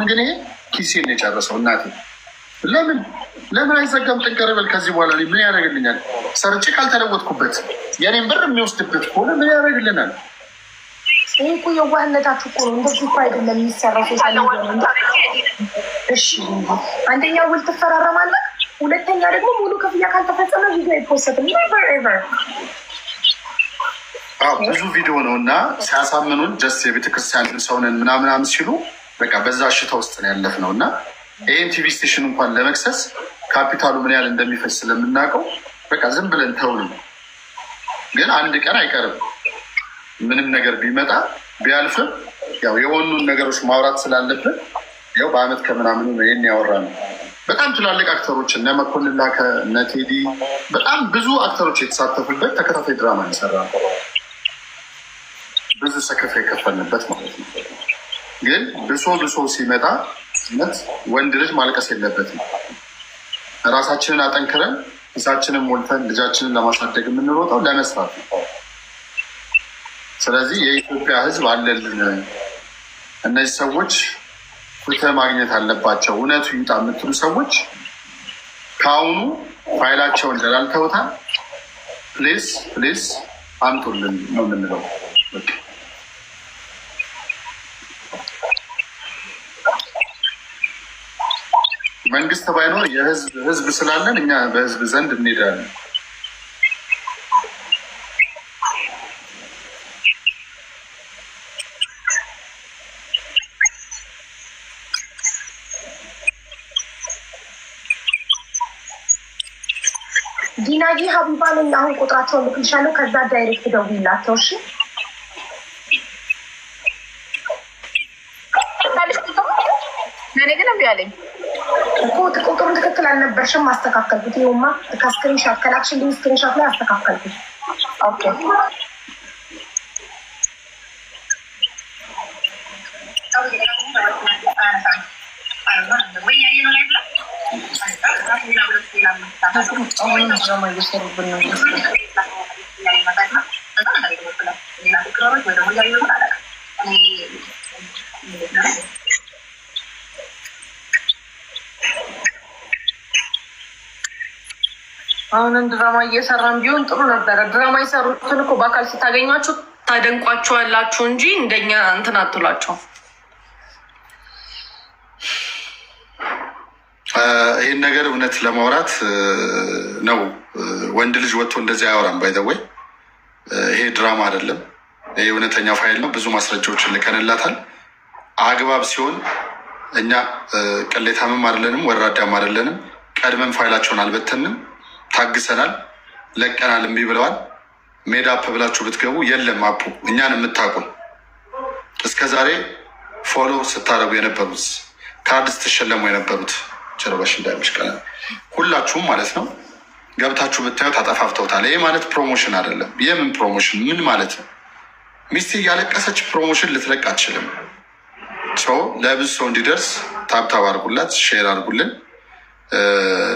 አሁን ግን ይሄ ኪሴን ነው የጨረሰው። እናቴ ለምን አይዘጋም? ጥንቅር በል ከዚህ በኋላ ምን ያደርግልኛል? ሰርቼ ካልተለወጥኩበት የኔን ብር የሚወስድበት ከሆነ ምን ያደርግልናል? ይሄ እኮ የዋህነታችሁ እኮ ነው። እንደዚህ እኮ አይደለም የሚሰራው። ሶሻል ሚዲያ እሺ፣ አንደኛ ውል ትፈራረማለህ፣ ሁለተኛ ደግሞ ሙሉ ክፍያ ካልተፈጸመ ቪዲዮ አይፖስትም። ኔቨር ኤቨር። ብዙ ቪዲዮ ነው እና ሲያሳምኑን ጀስት የቤተክርስቲያን ሰውነን ምናምናም ሲሉ በቃ በዛ ሽታ ውስጥ ነው ያለፍ ነው እና ይህን ቲቪ ስቴሽን እንኳን ለመክሰስ ካፒታሉ ምን ያህል እንደሚፈስ ስለምናውቀው በቃ ዝም ብለን ተውን። ግን አንድ ቀን አይቀርም ምንም ነገር ቢመጣ ቢያልፍም ያው የሆኑን ነገሮች ማውራት ስላለብን ያው በአመት ከምናምኑ ነው ይህን ያወራ ነው። በጣም ትላልቅ አክተሮች እነ መኮንን ላከ እነ ቴዲ በጣም ብዙ አክተሮች የተሳተፉበት ተከታታይ ድራማ ይሰራ ነው። ብዙ ሰከፍ የከፈልንበት ማለት ነው። ግን ብሶ ሲመጣ እውነት ወንድ ልጅ ማልቀስ የለበትም። ራሳችንን አጠንክረን ኪሳችንን ሞልተን ልጃችንን ለማሳደግ የምንሮጠው ለመስራት ነው። ስለዚህ የኢትዮጵያ ሕዝብ አለልን። እነዚህ ሰዎች ፍትህ ማግኘት አለባቸው። እውነቱ ይውጣ የምትሉ ሰዎች ከአሁኑ ፋይላቸውን ደላልተውታል። ፕሊዝ አምጡልን ነው የምንለው። መንግስት ባይኖር ህዝብ ስላለን እኛ በህዝብ ዘንድ እንሄዳለን። ዲናጂ ሀቢባን አሁን ቁጥራቸውን ልክልሻለሁ። ከዛ ዳይሬክት ደውይላቸው እሺ። ግን እምቢ አለኝ እኮ ቁጥሩን ትክክል አልነበርሽም። አስተካከልኩት። ይኸውማ ከስክሪንሻት ከላክሽልኝ ስክሪንሻት ላይ አስተካከልኩት። ኦኬ አሁንም ድራማ እየሰራን ቢሆን ጥሩ ነበረ። ድራማ የሰሩትን እኮ በአካል ስታገኟቸው ታደንቋቸዋላችሁ እንጂ እንደኛ እንትን አትሏቸው። ይህን ነገር እውነት ለማውራት ነው። ወንድ ልጅ ወጥቶ እንደዚህ አያወራም። ባይዘወይ ይሄ ድራማ አይደለም፣ ይሄ እውነተኛ ፋይል ነው። ብዙ ማስረጃዎችን ልከንላታል። አግባብ ሲሆን እኛ ቅሌታምም አይደለንም፣ ወራዳም አይደለንም። ቀድመን ፋይላቸውን አልበተንም፣ ታግሰናል፣ ለቀናል። እምቢ ብለዋል። ሜዳ አፕ ብላችሁ ብትገቡ የለም አፑ እኛን የምታውቁን እስከዛሬ ፎሎ ስታደርጉ የነበሩት ካርድ ስትሸለሙ የነበሩት ቸረባሽ እንዳይመሽ ቀላል ሁላችሁም ማለት ነው ገብታችሁ ብታዩት አጠፋፍተውታል። ይሄ ማለት ፕሮሞሽን አይደለም። የምን ፕሮሞሽን? ምን ማለት ነው? ሚስት እያለቀሰች ፕሮሞሽን ልትለቅ አትችልም። ሰው ለብዙ ሰው እንዲደርስ ታብታብ አድርጉላት፣ ሼር አድርጉልን።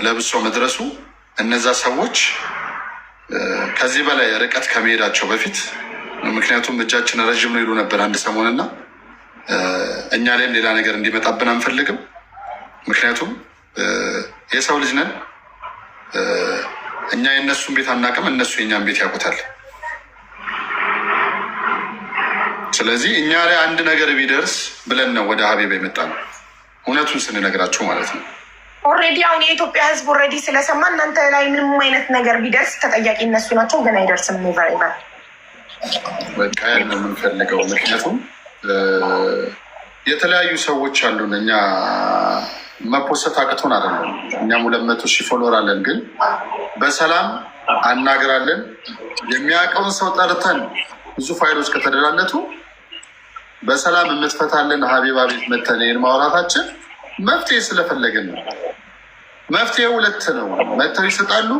ለብዙ ሰው መድረሱ እነዛ ሰዎች ከዚህ በላይ ርቀት ከመሄዳቸው በፊት ምክንያቱም እጃችን ረዥም ነው ይሉ ነበር አንድ ሰሞንና እኛ ላይም ሌላ ነገር እንዲመጣብን አንፈልግም። ምክንያቱም የሰው ልጅ ነን። እኛ የእነሱን ቤት አናውቅም፣ እነሱ የእኛን ቤት ያውቁታል። ስለዚህ እኛ ላይ አንድ ነገር ቢደርስ ብለን ነው ወደ ሀቢባ የመጣ ነው፣ እውነቱን ስንነግራችሁ ማለት ነው። ኦልሬዲ አሁን የኢትዮጵያ ሕዝብ ኦልሬዲ ስለሰማ እናንተ ላይ ምንም አይነት ነገር ቢደርስ ተጠያቂ እነሱ ናቸው፣ ግን አይደርስም። ኔቨር ኤቨር በቃ ያን ነው የምንፈልገው። ምክንያቱም የተለያዩ ሰዎች አሉን። እኛ መፖሰት አቅቶን አይደለም። እኛም 200,000 ፎሎወር አለን፣ ግን በሰላም አናግራለን። የሚያውቀውን ሰው ጠርተን ብዙ ፋይሎች ከተደላለቱ በሰላም የምትፈታለን ሀቢባ ቤት መተን ይህን ማውራታችን መፍትሄ ስለፈለግን ነው። መፍትሄ ሁለት ነው። መተው ይሰጣሉ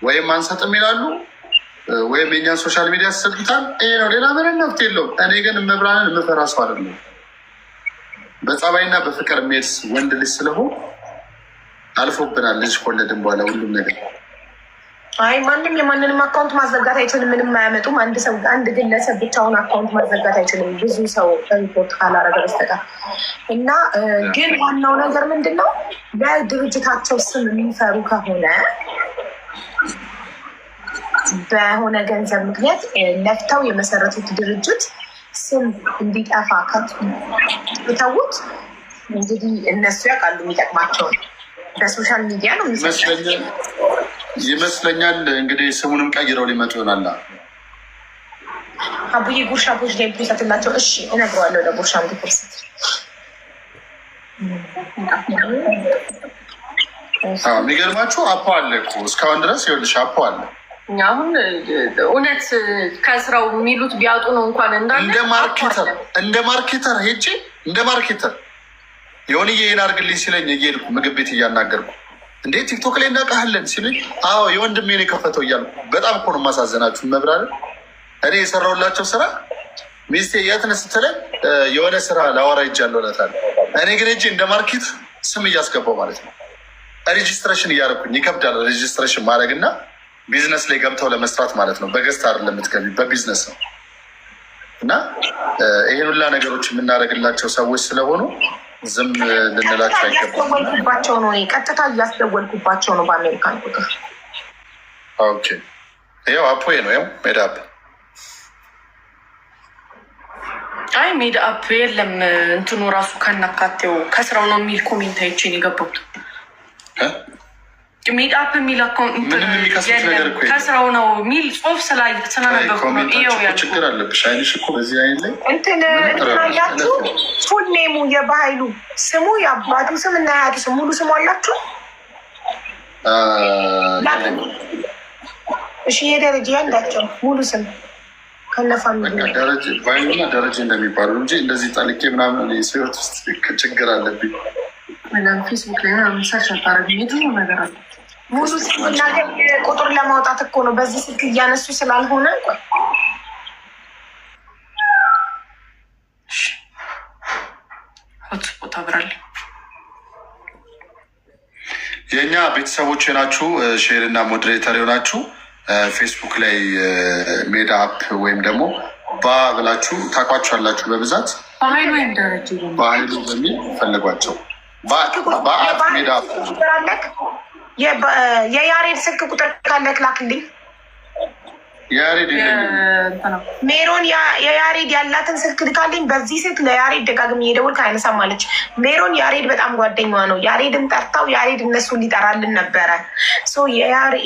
ወይም አንሰጥም ይላሉ፣ ወይም የኛን ሶሻል ሚዲያ ያሰልጡታል። ይሄ ነው፣ ሌላ ምንም መፍትሄ የለውም። እኔ ግን መብራንን የምፈራ ሰው አይደለም። በጸባይና በፍቅር የሚሄድ ወንድ ልጅ ስለሆን አልፎብናል። ልጅ ከወለድን በኋላ ሁሉም ነገር አይ ማንም የማንንም አካውንት ማዘጋት አይችልም። ምንም አያመጡም። አንድ ግለሰብ ብቻውን አካውንት ማዘጋት አይችልም፣ ብዙ ሰው ሪፖርት ካላረገ በስተቀር እና ግን ዋናው ነገር ምንድን ነው በድርጅታቸው ስም የሚፈሩ ከሆነ በሆነ ገንዘብ ምክንያት ለፍተው የመሰረቱት ድርጅት ስም እንዲጠፋ ከተውት እንግዲህ እነሱ ያውቃሉ የሚጠቅማቸውን በሶሻል ሚዲያ ነው ይመስለኛል። እንግዲህ ስሙንም ቀይረው ሊመጡ ይሆናል። አቡዬ ጉርሻ ፖች ላይ ፖሰትላቸው። እሺ እነግረዋለሁ ለጉርሻ እንዲፖስት። የሚገርማችሁ አፖ አለ እኮ እስካሁን ድረስ ይኸውልሽ፣ አፖ አለ። አሁን እውነት ከስራው የሚሉት ቢያጡ ነው እንኳን እንደ ማርኬተር ሄጄ እንደ ማርኬተር የሆነ ይሄን አድርግልኝ ሲለኝ እየሄድኩ ምግብ ቤት እያናገርኩ እንዴ ቲክቶክ ላይ እናውቃለን ሲሉኝ፣ አዎ የወንድሜን የከፈተው እያልኩ በጣም እኮ ነው የማሳዘናችሁ። መብራር እኔ የሰራሁላቸው ስራ ሚስቴ የት ነህ ስትለኝ የሆነ ስራ ላወራ ይጃለሁ እላታለሁ። እኔ ግን ሄጄ እንደ ማርኬት ስም እያስገባው ማለት ነው ሬጅስትሬሽን እያደረኩኝ። ይከብዳል ሬጅስትሬሽን ማድረግ እና ቢዝነስ ላይ ገብተው ለመስራት ማለት ነው። በገዝት አይደለም የምትገቢ በቢዝነስ ነው። እና ይሄን ሁላ ነገሮች የምናደርግላቸው ሰዎች ስለሆኑ ዝም ልንላቸው አይገባም። እያስደወልኩባቸው ነው፣ ቀጥታ እያስደወልኩባቸው ነው በአሜሪካን ቁጥር። ኦኬ ይኸው አፖዬ ነው ያው ሜድ አፕ። አይ ሜድ አፕ የለም እንትኑ ራሱ ከናካቴው ከስራው ነው የሚል ኮሜንት አይቼን የገባሁት። ሜድ አፕ የሚል አካውንት ከስራው ነው የሚል ጽሁፍ ስለነበሩ ችግር አለብሽ። አይንሽ እኮ በዚህ አይን ላይ እንትን ያችሁ ፉል ኔሙ የባህሉ ስሙ የአባቱ ስም እና ያቱ ስም ሙሉ ስሙ አላችሁ? እሺ የደረጃ ያላቸው ሙሉ ስም ከነፋሚሊ ባይሉና ደረጃ እንደሚባሉ እንጂ እንደዚህ ጠልቄ ምናምን ሲወት ውስጥ ችግር አለብኝ። ፌስቡክ ላይ ሰርች አታረግ ነገር አለ። ሙሉ ስምና ቁጥር ለማውጣት እኮ ነው። በዚህ ስልክ እያነሱ ስላልሆነ ቆይ ሆትስፖት አብራለሁ። የእኛ ቤተሰቦች ናችሁ፣ ሼር እና ሞዴሬተር ናችሁ። ፌስቡክ ላይ ሜድ አፕ ወይም ደግሞ ብላችሁ ታቋቸዋላችሁ። በብዛት በሀይሉ ወይም ደረጃ በሀይሉ በሚል ፈልጓቸው። በአፕ ሜድ አፕ የያሬድ ስልክ ቁጥር ካለክ ላክልኝ። ያሬድ ሜሮን የያሬድ ያላትን ስልክ ልካልኝ። በዚህ ስልክ ለያሬድ ደጋግሜ እየደወልኩ አይነሳም አለች። ሜሮን ያሬድ በጣም ጓደኛዋ ነው። ያሬድን ጠርታው ያሬድ እነሱን ሊጠራልን ነበረ።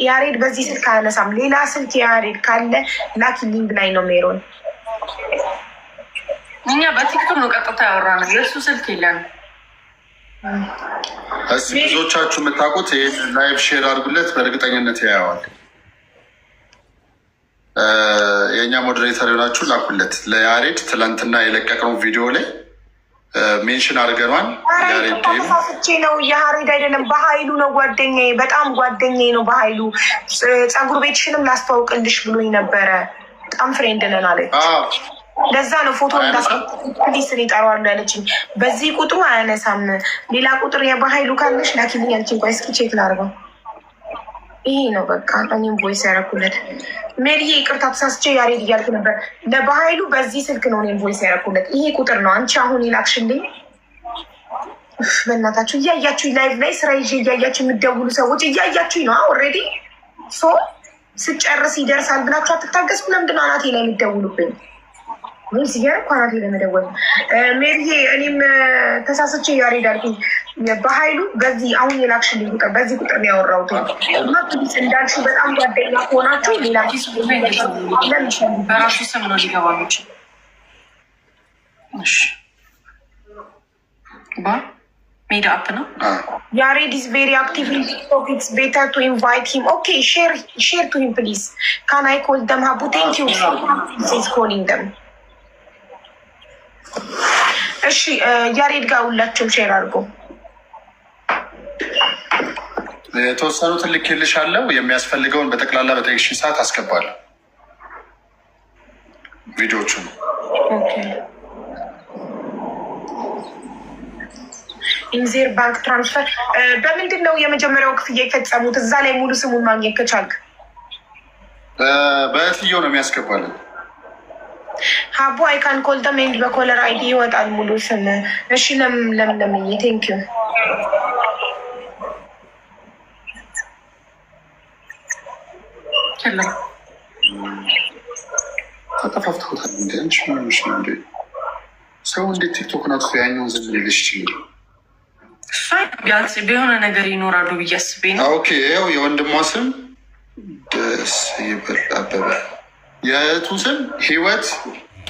ያሬድ በዚህ ስልክ አያነሳም። ሌላ ስልክ የያሬድ ካለ ላኪልኝ ብላኝ ነው ሜሮን። እኛ በቲክቶክ ነው ቀጥታ ያወራነው፣ የእሱ ስልክ የለንም። ብዙዎቻችሁ የምታውቁት ይህ ላይቭ ሼር አድርጉለት፣ በእርግጠኝነት ያየዋል። የእኛ ሞዴሬተር የሆናችሁ ላኩለት ለያሬድ። ትላንትና የለቀቅነው ቪዲዮ ላይ ሜንሽን አድርገኗል። ያሬድ ሳፍቼ ነው የያሬድ አይደለም በሀይሉ ነው። ጓደኛዬ በጣም ጓደኛዬ ነው በሀይሉ። ፀጉር ቤትሽንም ላስተዋውቅልሽ ብሎኝ ነበረ። በጣም ፍሬንድ ነን አለች። ለዛ ነው ፎቶ እንዳስሊስን ይጠራዋሉ ያለችኝ። በዚህ ቁጥሩ አያነሳም። ሌላ ቁጥር የባህይሉ ካለሽ ላኪልኝ ያለችኝ። ቆይ እስኪ ቼክ ላድርገው። ይሄ ነው በቃ እኔም ቮይስ ያደረኩለት። ሜሪዬ ይቅርታ ተሳስቼ ያሬድ እያልኩ ነበር። ለባህይሉ በዚህ ስልክ ነው እኔም ቮይስ ያደረኩለት። ይሄ ቁጥር ነው አንቺ አሁን ይላክሽልኝ። በእናታችሁ እያያችሁ ላይቭ ላይ ስራ ይዤ እያያችሁ የምትደውሉ ሰዎች እያያችሁኝ ነው ኦልሬዲ። ሶ ስጨርስ ይደርሳል ብላችሁ አትታገስኩ። ለምንድን ነው አናቴ ላይ የሚደውሉብኝ? ወይም ሲገር ኳናቴ ለመደወል ሜሪዬ እኔም ተሳስቼ ያሬድ አልኩኝ። በሀይሉ በዚህ አሁን የላክሽልኝ ቁጥር በዚህ ቁጥር ነው ያወራሁት። እና ፕሊስ እንዳልሽ በጣም ጓደኛ ከሆናችሁ ሌላ በራሱ ስም ነው ሊገባ ሚችል። ሜድ አፕ ነው። ያሬድ ኢዝ ቬሪ አክቲቭ ኢን ቲክቶክ። ኢትስ ቤተር ቱ ኢንቫይት ሂም። ኦኬ ሼር ቱ ሂም ፕሊዝ። ካን አይ ኮል ደም? ሀቡ ቴንክ ዩ ኢዝ ኮሊንግ ደም። እሺ ያሬድ ጋር ሁላችሁም ሼር አድርጎ የተወሰኑትን ልኬልሻለሁ። የሚያስፈልገውን በጠቅላላ በጠየቅሽኝ ሰዓት አስገባለሁ ቪዲዮቹን። ኢንዜር ባንክ ትራንስፈር በምንድን ነው የመጀመሪያው ክፍያ የፈጸሙት? እዛ ላይ ሙሉ ስሙን ማግኘት ከቻልክ በእትየው ነው የሚያስገባልን። ሀቡ አይካን ኮልተ ሜል በኮለር አይዲ ይወጣል ሙሉ ስም። እሺ ለምለምዬ ቴንኪዩ። ተጠፋፍተውታል እንደ አንቺ ምንሽ ነው እንዴ? ሰው እንዴት ቲክቶክ ናት ያኛውን ዝም ሊልሽ ይችላል? ቢያንስ ቢሆነ ነገር ይኖራሉ ብዬ አስቤ ነው። ኦኬ ያው የወንድሟ ስም ደስ ይበል አበበ፣ የእህቱ ስም ህይወት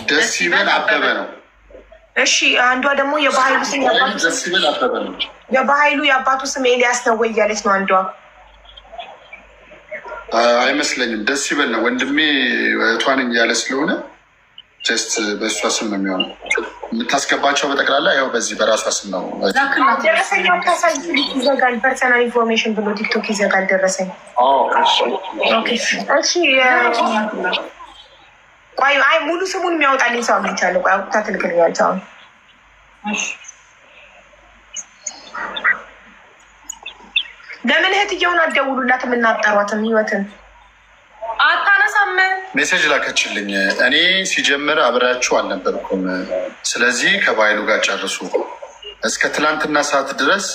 ደስ ይበል አበበ ነው። እሺ አንዷ ደግሞ የባህሉ ስም ደስ ይበል አበበ ነው። የባህሉ የአባቱ ስም ኤልያስ ነው ወይ እያለች ነው አንዷ። አይመስለኝም፣ ደስ ይበል ነው። ወንድሜ እህቷን እያለ ስለሆነ ጀስት በእሷ ስም ነው የሚሆነው። የምታስገባቸው በጠቅላላ ያው በዚህ በራሷ ስም ነው። ደረሰኝ ታሳይ ይዘጋል። ፐርሰናል ኢንፎርሜሽን ብሎ ቲክቶክ ይዘጋል ደረሰኝ። እሺ ቆይ አይ ሙሉ ስሙን የሚያወጣልኝ ሰው አግኝቻለሁ። ቆይ አውጥታ ትልክልኛለች አሁን። ለምን እህትየውን አትደውሉላት? የምናጠሯትም ህይወትን አታነሳም። ሜሴጅ ላከችልኝ። እኔ ሲጀምር አብሬያችሁ አልነበርኩም፣ ስለዚህ ከባይሉ ጋር ጨርሱ፣ እስከ ትላንትና ሰዓት ድረስ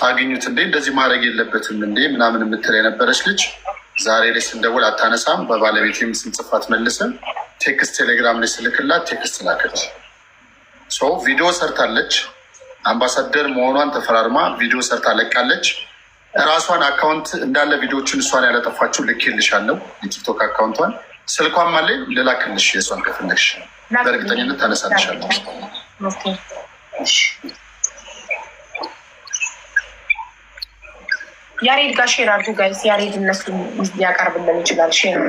አግኙት እንዴ እንደዚህ ማድረግ የለበትም እንዴ ምናምን የምትል የነበረች ልጅ ዛሬ ላይ ስንደውል አታነሳም። በባለቤቴም ስንጽፋት መልስም ቴክስት ቴሌግራም ላይ ስልክላት ቴክስት ላከች። ሰው ቪዲዮ ሰርታለች። አምባሳደር መሆኗን ተፈራርማ ቪዲዮ ሰርታ ለቃለች። ራሷን አካውንት እንዳለ ቪዲዮዎችን እሷን ያለጠፋችሁ ልኬልሻለሁ። የቲክቶክ አካውንቷን ስልኳን ማለኝ ልላክልሽ። የእሷን ከፈለግሽ በእርግጠኝነት ታነሳልሻለች። ያሬድ ጋር ሼር አድርጉ ጋይስ። ያሬድ እነሱ ሊያቀርብልን ይችላል። ሼር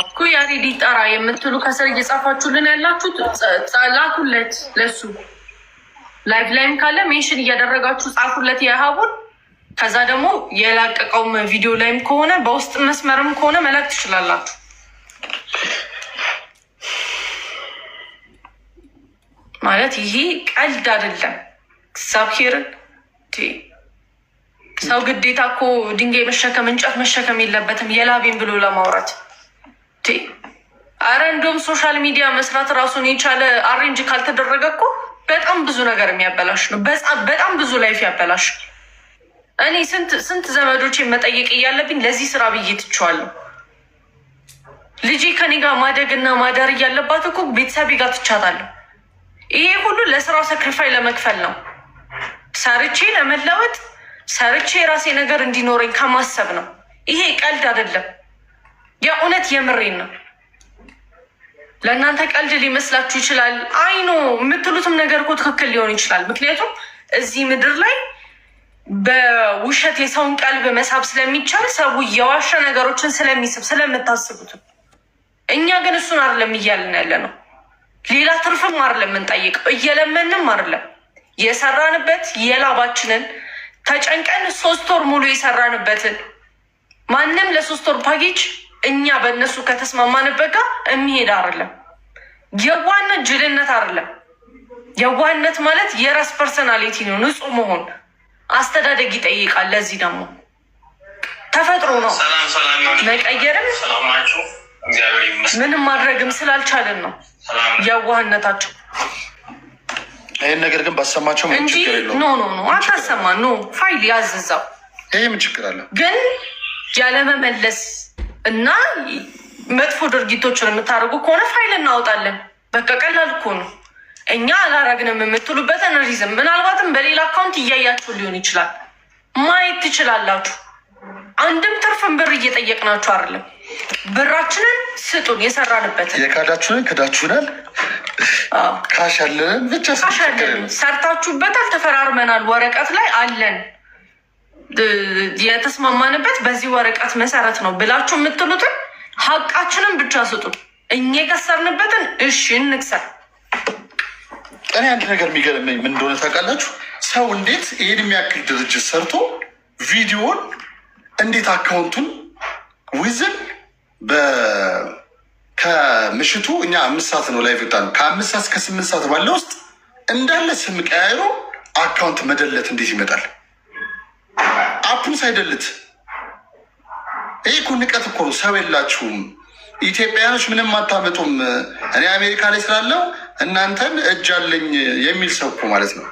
እኮ ያሬድ ይጠራ የምትሉ ከስር እየጻፋችሁልን ያላችሁት ላኩለት ለሱ። ላይቭ ላይም ካለ ሜንሽን እያደረጋችሁ ጻፉለት የሀቡን። ከዛ ደግሞ የላቀቀውም ቪዲዮ ላይም ከሆነ በውስጥ መስመርም ከሆነ መላክ ትችላላችሁ። ማለት ይሄ ቀልድ አይደለም። እግዚአብሔርን ሰው ግዴታ እኮ ድንጋይ መሸከም እንጨት መሸከም የለበትም የላቤን ብሎ ለማውራት። አረ እንደውም ሶሻል ሚዲያ መስራት ራሱን የቻለ አሬንጅ ካልተደረገ እኮ በጣም ብዙ ነገር የሚያበላሽ ነው። በጣም ብዙ ላይፍ ያበላሽ። እኔ ስንት ዘመዶችን መጠየቅ እያለብኝ ለዚህ ስራ ብዬ ትቼዋለሁ። ልጄ ከኔ ጋር ማደግና ማደር እያለባት እኮ ቤተሰቤ ጋር ትቻታለሁ። ይሄ ሁሉ ለስራው ሰክሪፋይ ለመክፈል ነው። ሰርቼ ለመለወጥ ሰርቼ የራሴ ነገር እንዲኖረኝ ከማሰብ ነው። ይሄ ቀልድ አይደለም። የእውነት የምሬን ነው። ለእናንተ ቀልድ ሊመስላችሁ ይችላል። አይኖ የምትሉትም ነገር እኮ ትክክል ሊሆን ይችላል። ምክንያቱም እዚህ ምድር ላይ በውሸት የሰውን ቀልብ መሳብ ስለሚቻል ሰው የዋሸ ነገሮችን ስለሚስብ ስለምታስቡት፣ እኛ ግን እሱን አይደለም እያልን ያለ ነው። ሌላ ትርፍም አይደለም የምንጠይቀው፣ እየለመንም አይደለም። የሰራንበት የላባችንን ተጨንቀን 3 ወር ሙሉ የሰራንበትን ማንም ለ3 ወር ፓኬጅ እኛ በእነሱ ከተስማማንበት ጋር የሚሄድ አይደለም። የዋህነት ጅልነት አይደለም። የዋህነት ማለት የራስ ፐርሰናሊቲ ነው። ንጹህ መሆን አስተዳደግ ይጠይቃል። ለዚህ ደግሞ ተፈጥሮ ነው። መቀየርም ምንም ማድረግም ስላልቻለን ነው የዋህነታቸው። ይህን ነገር ግን ባሰማቸው ምን እንጂ ችግር የለውም። ኖ አታሰማ። ኖ ፋይል ያዘዛው ይህ ምን ችግር አለ? ግን ያለመመለስ እና መጥፎ ድርጊቶችን የምታደርጉ ከሆነ ፋይል እናወጣለን። በቃ ቀላል እኮ ነው። እኛ አላረግንም የምትሉበትን ሪዝም ምናልባትም በሌላ አካውንት እያያችሁ ሊሆን ይችላል። ማየት ትችላላችሁ። አንድም ትርፍን ብር እየጠየቅናችሁ አይደለም። ብራችንን ስጡን። የሰራንበትን የካዳችሁንን ክዳችሁናል። ካሽ አለንን ብቻ ሰርታችሁበታል። ተፈራርመናል። ወረቀት ላይ አለን የተስማማንበት በዚህ ወረቀት መሰረት ነው ብላችሁ የምትሉትን ሀቃችንን ብቻ ስጡን። እኛ የከሰርንበትን እሺ እንክሰር። እኔ አንድ ነገር የሚገርመኝ ምን እንደሆነ ታውቃላችሁ? ሰው እንዴት ይህን የሚያክል ድርጅት ሰርቶ ቪዲዮን እንዴት አካውንቱን ዊዝን ከምሽቱ እኛ 5 ሰዓት ነው ላይ ወጣ ነው ከ5 ሰዓት እስከ 8 ሰዓት ባለው ውስጥ እንዳለ ስም ቀያይሮ አካውንት መደለት እንዴት ይመጣል? አፑን ሳይደልት ይህ እኮ ንቀት እኮ ነው። ሰው የላችሁም ኢትዮጵያውያኖች፣ ምንም አታመጡም። እኔ አሜሪካ ላይ ስላለው እናንተን እጅ አለኝ የሚል ሰው እኮ ማለት ነው።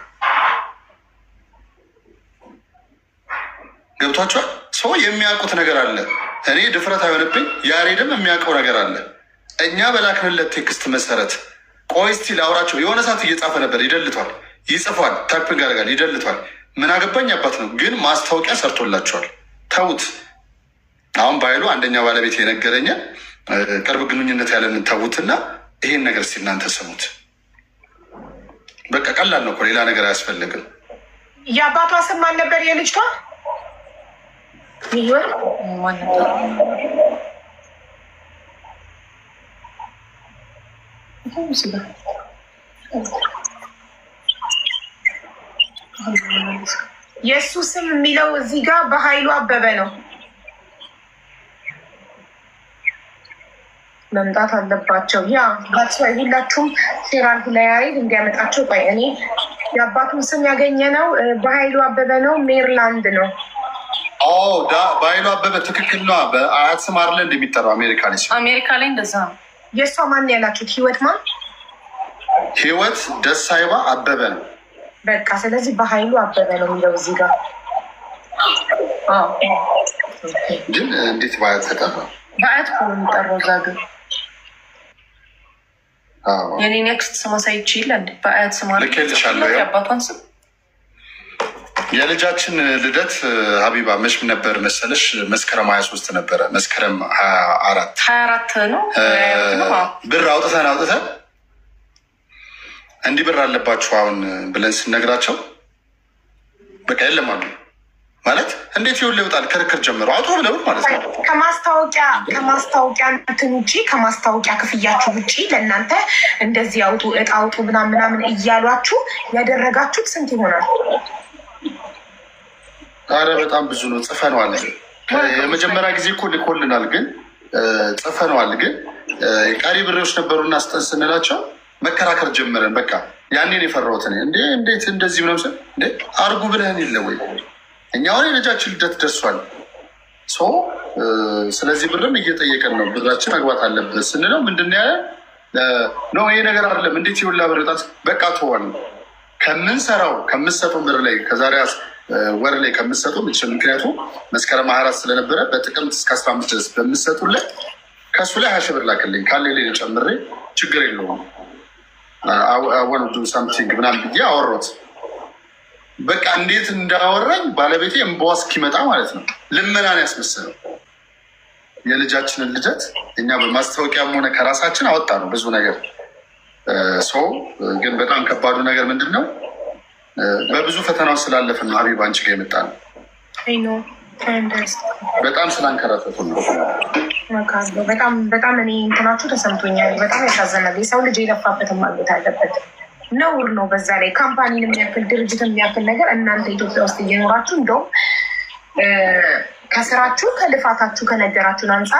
ገብቷቸዋል። ሰው የሚያውቁት ነገር አለ። እኔ ድፍረት አይሆንብኝ፣ ያሬድም የሚያውቀው ነገር አለ። እኛ በላክንለት ቴክስት መሰረት ቆይ እስቲ ላውራቸው። የሆነ ሰዓት እየጻፈ ነበር፣ ይደልቷል፣ ይጽፏል፣ ታይፒንግ ያደርጋል፣ ይደልቷል። ምን አገባኝ አባት ነው። ግን ማስታወቂያ ሰርቶላቸዋል። ተዉት። አሁን ባይሉ አንደኛ ባለቤት የነገረኝን ቅርብ ግንኙነት ያለንን ተዉትና ይሄን ነገር እስቲ እናንተ ስሙት። በቃ ቀላል ነው እኮ ሌላ ነገር አያስፈልግም። የአባቷ ስም ማን ነበር? የልጅቷ የእሱ ስም የሚለው እዚህ ጋር በኃይሉ አበበ ነው። መምጣት አለባቸው። ያ ባትስዋይ ሁላችሁም ሴራል ላይ እንዲያመጣቸው። ቆይ እኔ የአባቱን ስም ያገኘ ነው በኃይሉ አበበ ነው። ሜሪላንድ ነው። በኃይሉ አበበ ትክክል ነው። በአያት ስም አይደለ እንደሚጠራው አሜሪካ ላይ አሜሪካ ላይ እንደዛ ነው። የእሷ ማን ያላችሁት? ህይወት ማን? ህይወት ደሳይባ አበበ ነው። በቃ ስለዚህ በኃይሉ አበበ ነው የሚለው እዚህ ጋር። ግን እንዴት በአያት ተጠራ? በአያት እኮ ነው የሚጠራው እዛ ግን የኔ ኔክስት ስም አሳይቼ ይለ እንዴ በአያት ስም ልኬልሻለሁ። የአባቷን ስም የልጃችን ልደት ሀቢባ መች ነበር መሰለሽ? መስከረም 23 ነበረ። መስከረም 24 ነው። ብር አውጥተን እንዲህ ብር አለባችሁ አሁን ብለን ስነግራቸው በቃ የለም አሉ። ማለት እንዴት ይሁን ይወጣል? ክርክር ጀምሮ አውጡ ብለው ማለት ነው። ከማስታወቂያ እንትን ውጭ ከማስታወቂያ ክፍያችሁ ውጭ ለእናንተ እንደዚህ አውጡ እጣ አውጡ ምናምን እያሏችሁ ያደረጋችሁት ስንት ይሆናል? አረ በጣም ብዙ ነው። ጽፈነዋል። የመጀመሪያ ጊዜ እኮ ልኮልናል፣ ግን ጽፈነዋል። ግን ቀሪ ብሬዎች ነበሩና ስጠን ስንላቸው መከራከር ጀመረን። በቃ ያኔን የፈራሁት እንዴት እንደዚህ ምናምን እንዴ አርጉ ብለህን የለ ወይ? እኛ አሁን የልጃችን ልደት ደርሷል። ስለዚህ ብርም እየጠየቀን ነው። ብራችን መግባት አለበት ስንለው ምንድን ያለ ነው? ይሄ ነገር አይደለም። እንዴት ይውላ ብርጣት በቃ ተዋል። ከምንሰራው ከምሰጠው ብር ላይ ከዛሬ ወር ላይ ከምሰጡ ምክንያቱም መስከረም 24 ስለነበረ በጥቅምት እስከ 15 ድረስ በምሰጡለት ከእሱ ላይ 20 ሺህ ብር ላክልኝ ካለ ላይ ጨምሬ ችግር የለውም ወንዱ ሳምቲንግ ምናምን ብዬ አወሮት። በቃ እንዴት እንዳወራኝ ባለቤቴ እምባዋ እስኪመጣ ማለት ነው። ልመናን ያስመሰለው የልጃችንን ልደት እኛ በማስታወቂያም ሆነ ከራሳችን አወጣ ነው ብዙ ነገር። ግን በጣም ከባዱ ነገር ምንድን ነው? በብዙ ፈተናዎች ስላለፍን ነው ሀቢባ አንቺ ጋር የመጣ ነው። በጣም ስላንከራተቱ ነው። በጣም እኔ እንትናችሁ ተሰምቶኛል። በጣም ያሳዘናል። የሰው ልጅ የለፋበትን ማግኘት አለበት። ነውር ነው። በዛ ላይ ካምፓኒን የሚያክል ድርጅት የሚያክል ነገር እናንተ ኢትዮጵያ ውስጥ እየኖራችሁ እንደውም ከስራችሁ ከልፋታችሁ ከነገራችሁን አንጻር